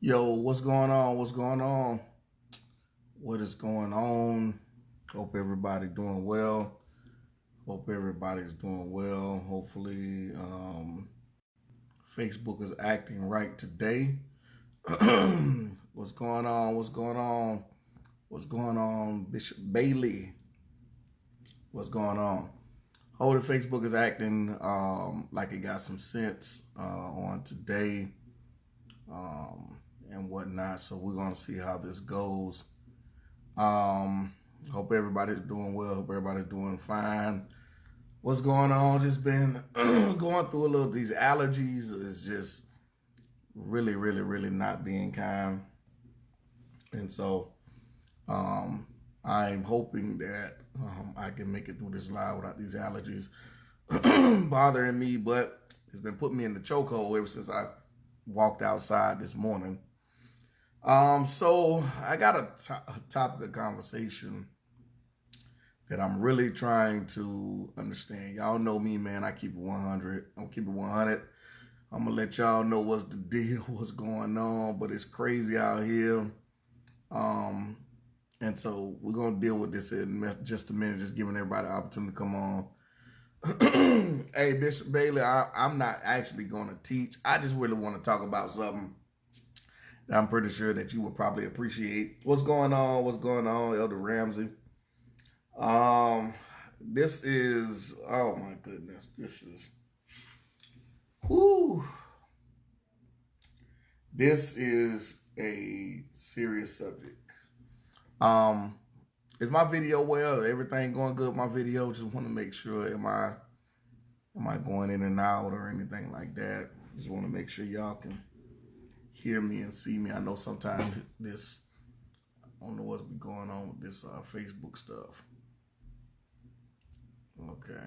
Yo, what's going on? What's going on? What is going on? Hope everybody doing well. Hope everybody's doing well. Hopefully, Facebook is acting right today. What's going on? What's going on? What's going on, Bishop Bailey? What's going on? Hopefully, Facebook is acting like it got some sense on today. And whatnot. So we're gonna see how this goes. Hope everybody's doing well. Hope everybody's doing fine. What's going on? Just been going through a little. These allergies is just really not being kind. And so I'm hoping that I can make it through this live without these allergies bothering me. But it's been putting me in the chokehold ever since I walked outside this morning. So I got a topic of conversation that I'm really trying to understand. Y'all know me, man. I keep it 100. I'm keep it 100. I'm gonna let y'all know what's the deal, what's going on, but it's crazy out here. And so we're gonna deal with this in just a minute, just giving everybody the opportunity to come on. Hey, Bishop Bailey, I'm not actually gonna teach. I just really want to talk about something that I'm pretty sure that you would probably appreciate. What's going on? What's going on, Elder Ramsey? This is, oh my goodness, this is, whoo. This is a serious subject. Is my video well? Everything going good with my video? Just want to make sure, am I going in and out or anything like that? Just want to make sure y'all can hear me and see me. I know sometimes this, I don't know what's been going on with this Facebook stuff. Okay.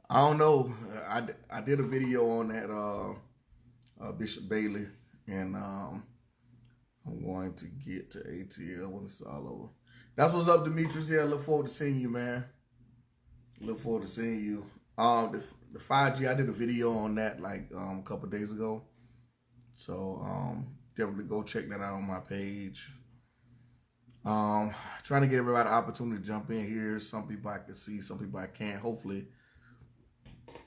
I don't know. I did a video on that Bishop Bailey, and I'm going to get to ATL when it's all over. That's what's up, Demetrius. Yeah, I look forward to seeing you, man. Look forward to seeing you. The 5G, I did a video on that like a couple of days ago. So definitely go check that out on my page. Trying to get everybody an opportunity to jump in here. Some people I can see, some people I can't. Hopefully,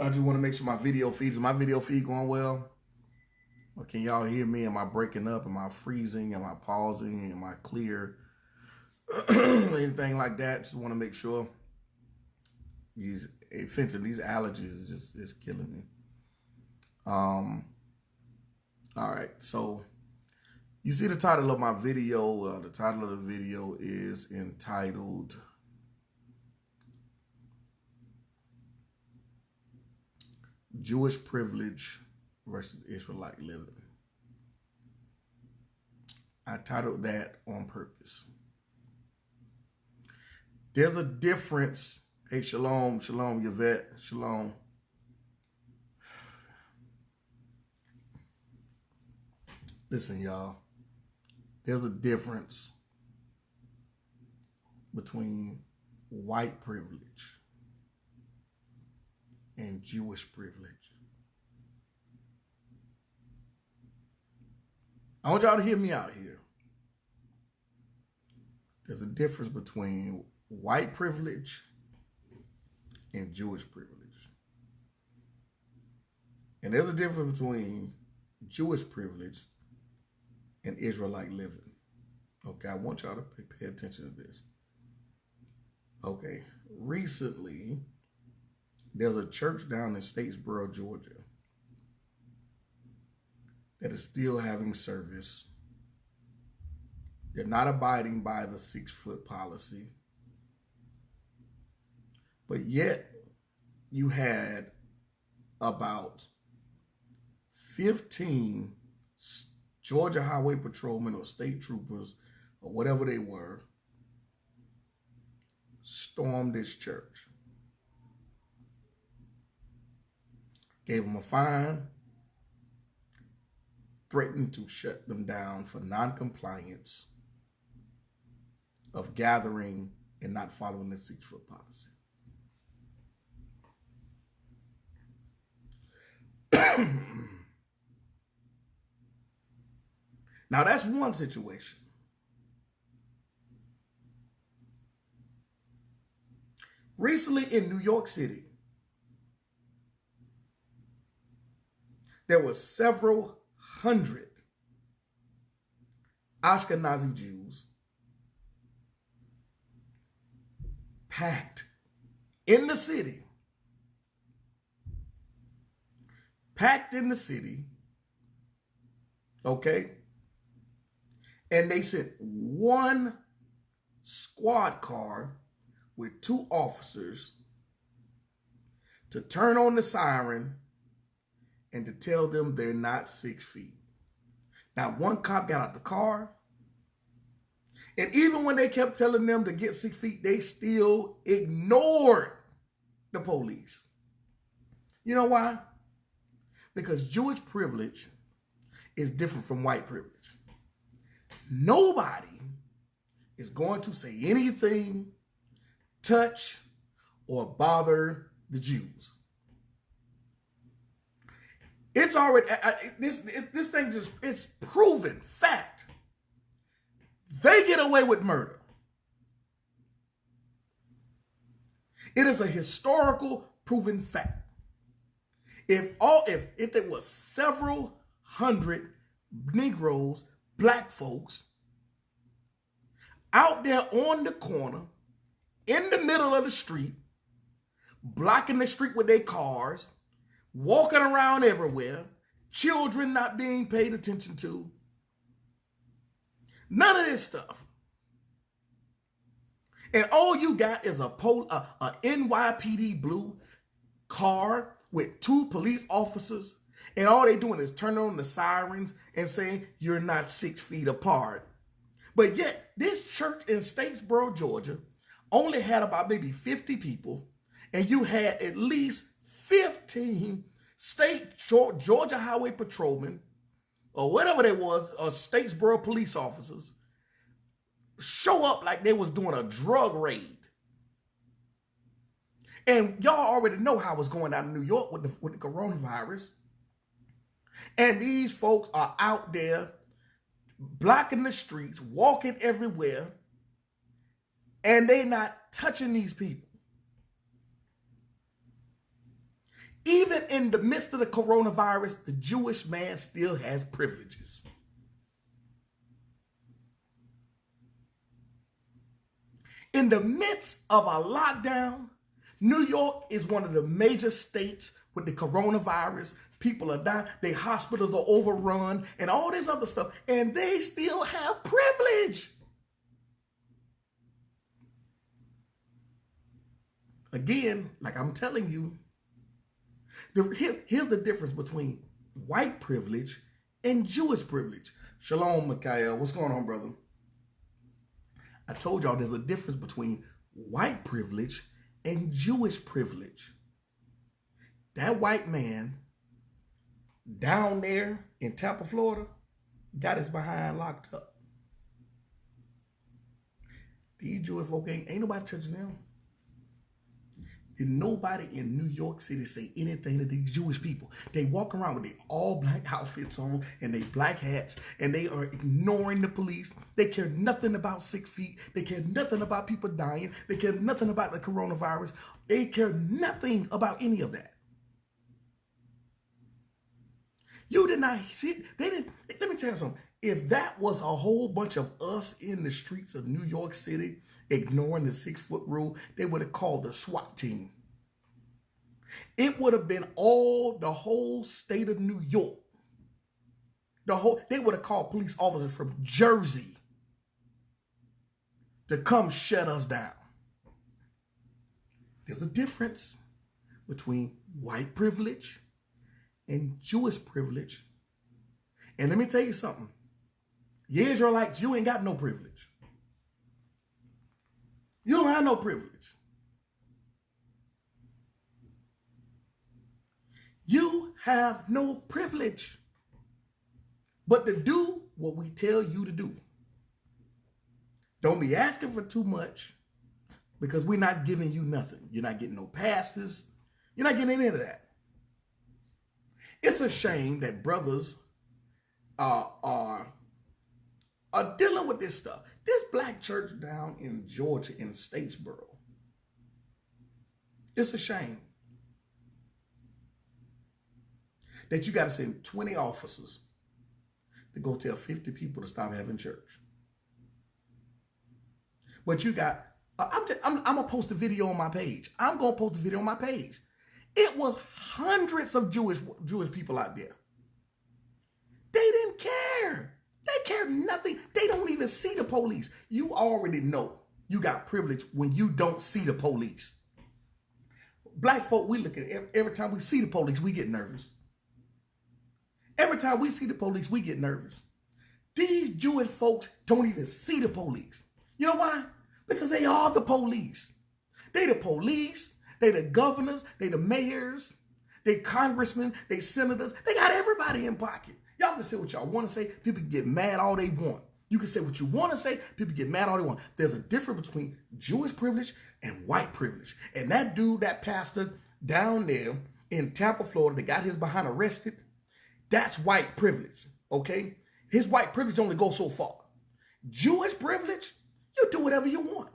I just want to make sure my video feed, is my video feed going well? Or can y'all hear me? Am I breaking up? Am I freezing? Am I pausing? Am I clear? Anything like that? Just want to make sure. These allergies is killing me. All right, so you see the title of my video. The title of the video is entitled Jewish Privilege versus Israelite Living. I titled that on purpose. There's a difference. Hey, shalom, Yvette, shalom. Listen, y'all. There's a difference between white privilege and Jewish privilege. I want y'all to hear me out here. There's a difference between white privilege and Jewish privilege. And there's a difference between Jewish privilege and Israelite living. Okay, I want y'all to pay attention to this. Okay, recently, there's a church down in Statesboro, Georgia, that is still having service. They're not abiding by the 6-foot policy. But yet, you had about 15 Georgia Highway Patrolmen or state troopers or whatever they were stormed this church. Gave them a fine, threatened to shut them down for non-compliance of gathering and not following the 6-foot policy. Now, that's one situation. Recently in New York City, there were several hundred Ashkenazi Jews packed in the city, okay? And they sent one squad car with 2 officers to turn on the siren and to tell them they're not 6 feet. Now, one cop got out the car, and even when they kept telling them to get 6 feet, they still ignored the police. You know why? Because Jewish privilege is different from white privilege. Nobody is going to say anything, touch, or bother the Jews. It's already, this thing just, it's proven fact. They get away with murder. It is a historical proven fact. If there was several hundred Negroes, black folks, out there on the corner, in the middle of the street, blocking the street with their cars, walking around everywhere, children not being paid attention to, none of this stuff. And all you got is a NYPD blue car with 2 police officers, and all they doing is turning on the sirens and saying you're not 6 feet apart. But yet, this church in Statesboro, Georgia, only had about maybe 50 people, and you had at least 15 state Georgia Highway Patrolmen, or whatever they was, or Statesboro police officers, show up like they was doing a drug raid. And y'all already know how it's going down in New York with the coronavirus. And these folks are out there blocking the streets, walking everywhere, and they not touching these people. Even in the midst of the coronavirus, the Jewish man still has privileges. In the midst of a lockdown, New York is one of the major states with the coronavirus. People are dying, their hospitals are overrun, and all this other stuff, and they still have privilege. Again, like I'm telling you, here's the difference between white privilege and Jewish privilege. Shalom, Mikael. What's going on, brother? I told y'all there's a difference between white privilege and Jewish privilege. That white man down there in Tampa, Florida, got his behind locked up. These Jewish folk ain't nobody touching them. Did nobody in New York City say anything to these Jewish people? They walk around with their all black outfits on and they black hats, and they are ignoring the police. They care nothing about 6 feet. They care nothing about people dying. They care nothing about the coronavirus. They care nothing about any of that. You did not see, they didn't, let me tell you something. If that was a whole bunch of us in the streets of New York City ignoring the 6-foot rule, they would have called the SWAT team. It would have been the whole state of New York. They would have called police officers from Jersey to come shut us down. There's a difference between white privilege and Jewish privilege. And let me tell you something. You Israelites, you ain't got no privilege. You don't have no privilege. You have no privilege but to do what we tell you to do. Don't be asking for too much, because we're not giving you nothing. You're not getting no passes. You're not getting any of that. It's a shame that brothers are are dealing with this stuff. This black church down in Georgia, in Statesboro, it's a shame that you got to send 20 officers to go tell 50 people to stop having church. But you got, I'm going to post a video on my page. I'm going to post a video on my page. It was hundreds of Jewish people out there. They didn't care. They cared nothing. They don't even see the police. You already know you got privilege when you don't see the police. Black folk, we look at it. Every time we see the police, we get nervous. Every time we see the police, we get nervous. These Jewish folks don't even see the police. You know why? Because they are the police. They the police. They the governors. They the mayors. They congressmen. They senators. They got everybody in pocket. Y'all can say what y'all want to say. People can get mad all they want. You can say what you want to say. People get mad all they want. There's a difference between Jewish privilege and white privilege. And that dude, that pastor down there in Tampa, Florida, that got his behind arrested, that's white privilege, okay? His white privilege only goes so far. Jewish privilege, you do whatever you want.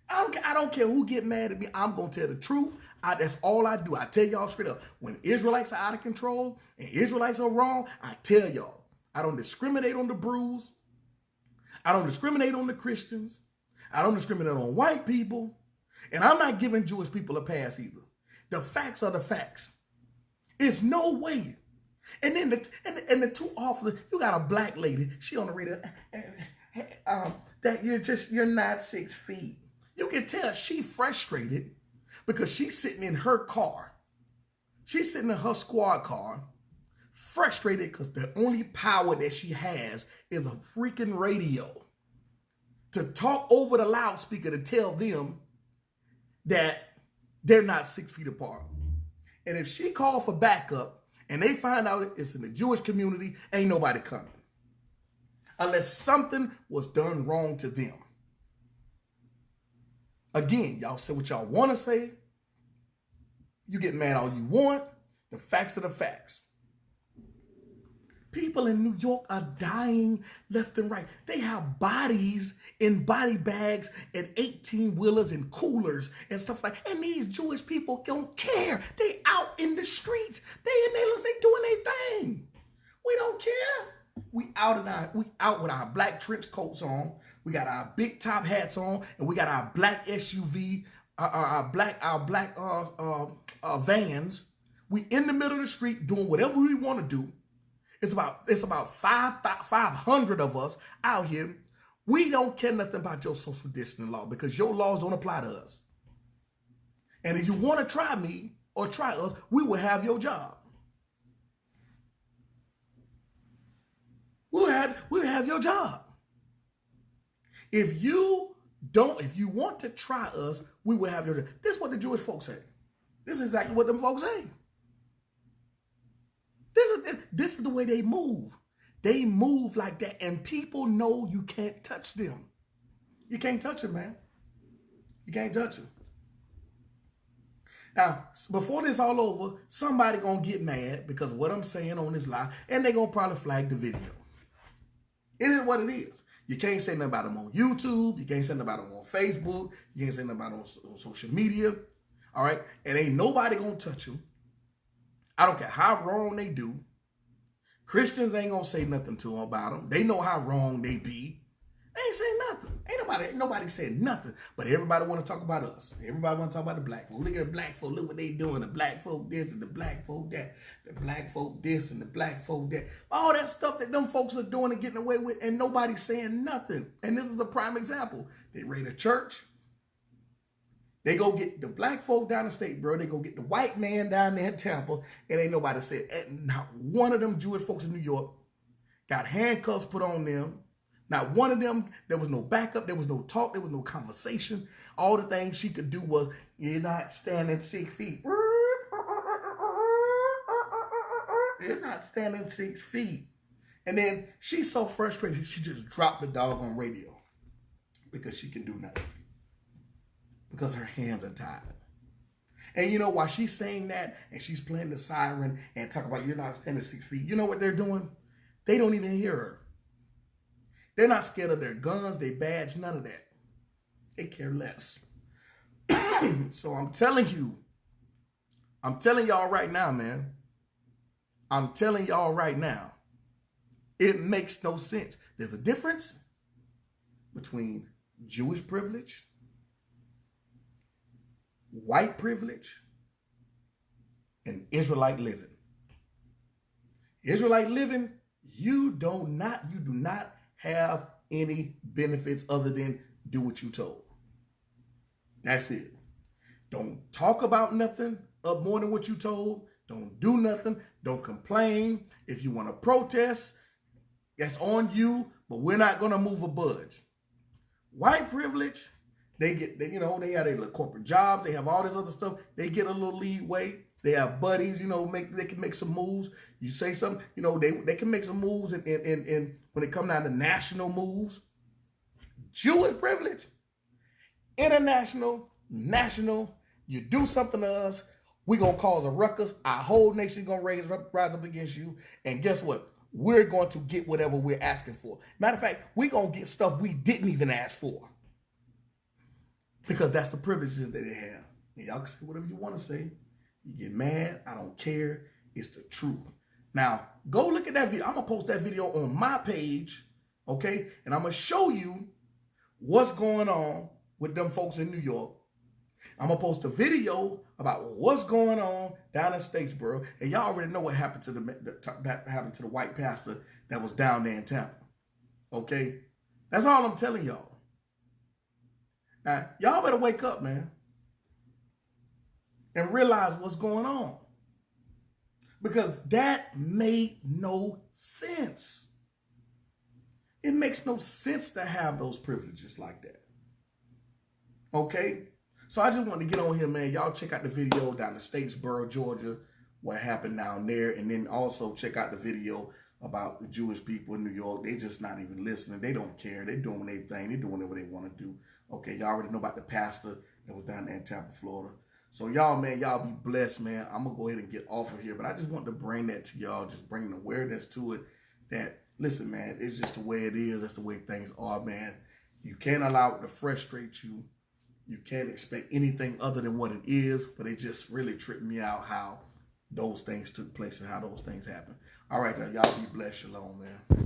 I don't care who get mad at me. I'm going to tell the truth. That's all I do. I tell y'all straight up. When Israelites are out of control and Israelites are wrong, I tell y'all. I don't discriminate on the Brews. I don't discriminate on the Christians. I don't discriminate on white people. And I'm not giving Jewish people a pass either. The facts are the facts. It's no way. And then the two officers, you got a black lady. She on the radio. That you're not 6 feet. You can tell she frustrated because she's sitting in her car. She's sitting in her squad car, frustrated because the only power that she has is a freaking radio to talk over the loudspeaker to tell them that they're not 6 feet apart. And if she called for backup and they find out it's in the Jewish community, ain't nobody coming. Unless something was done wrong to them. Again, y'all say what y'all want to say. You get mad all you want. The facts are the facts. People in New York are dying left and right. They have bodies in body bags and 18-wheelers and coolers and stuff like that. And these Jewish people don't care. They out in the streets. They doing their thing. We don't care. We out with our black trench coats on. We got our big top hats on, and we got our black SUV, our black vans. We in the middle of the street doing whatever we want to do. It's about 500 of us out here. We don't care nothing about your social distancing law because your laws don't apply to us. And if you want to try me or try us, we will have your job. We'll have your job. If you want to try us, we will have your job. This is what the Jewish folks say. This is exactly what them folks say. This is the way they move. They move like that, and people know you can't touch them. You can't touch them, man. You can't touch them. Now, before this all over, somebody gonna get mad because of what I'm saying on this live, and they gonna probably flag the video. It is what it is. You can't say nothing about them on YouTube. You can't say nothing about them on Facebook. You can't say nothing about them on social media. All right? And ain't nobody going to touch them. I don't care how wrong they do. Christians ain't going to say nothing to them about them. They know how wrong they be. They ain't saying nothing. Ain't nobody saying nothing. But everybody want to talk about us. Everybody want to talk about the black folk. Look at the black folk. Look what they doing. The black folk this and the black folk that. The black folk this and the black folk that. All that stuff that them folks are doing and getting away with, and nobody's saying nothing. And this is a prime example. They raid a church. They go get the black folk down the state, bro. They go get the white man down there in Tampa, and ain't nobody said. And not one of them Jewish folks in New York got handcuffs put on them. Not one of them, there was no backup, there was no talk, there was no conversation. All the things she could do was, you're not standing 6 feet. You're not standing 6 feet. And then she's so frustrated, she just dropped the doggone radio because she can do nothing. Because her hands are tied. And you know, while she's saying that and she's playing the siren and talking about you're not standing 6 feet, you know what they're doing? They don't even hear her. They're not scared of their guns, their badge, none of that. They care less. So I'm telling y'all right now, man. I'm telling y'all right now, it makes no sense. There's a difference between Jewish privilege, white privilege, and Israelite living. Israelite living, you do not have any benefits other than do what you told. That's it. Don't talk about nothing up more than what you told. Don't do nothing. Don't complain. If you want to protest, that's on you, but we're not going to move a budge. White privilege, they have their little corporate jobs. They have all this other stuff. They get a little leeway. They have buddies, they can make some moves. You say something, they can make some moves and when it comes down to national moves. Jewish privilege, international, national, you do something to us, we're going to cause a ruckus. Our whole nation going to rise up against you. And guess what? We're going to get whatever we're asking for. Matter of fact, we're going to get stuff we didn't even ask for. Because that's the privileges that they have. And y'all can say whatever you want to say. You get mad. I don't care. It's the truth. Now, go look at that video. I'm going to post that video on my page. Okay? And I'm going to show you what's going on with them folks in New York. I'm going to post a video about what's going on down in Statesboro. And y'all already know what happened to the white pastor that was down there in Tampa. Okay? That's all I'm telling y'all. Now, y'all better wake up, man. And realize what's going on. Because that made no sense. It makes no sense to have those privileges like that. Okay? So I just wanted to get on here, man. Y'all check out the video down in Statesboro, Georgia, what happened down there. And then also check out the video about the Jewish people in New York. They just not even listening. They don't care. They're doing their thing. They're doing whatever they want to do. Okay, y'all already know about the pastor that was down there in Tampa, Florida. So y'all, man, y'all be blessed, man. I'm going to go ahead and get off of here. But I just want to bring that to y'all, just bring awareness to it that, listen, man, it's just the way it is. That's the way things are, man. You can't allow it to frustrate you. You can't expect anything other than what it is, but it just really tripped me out how those things took place and how those things happened. All right, now, y'all be blessed. Shalom, man.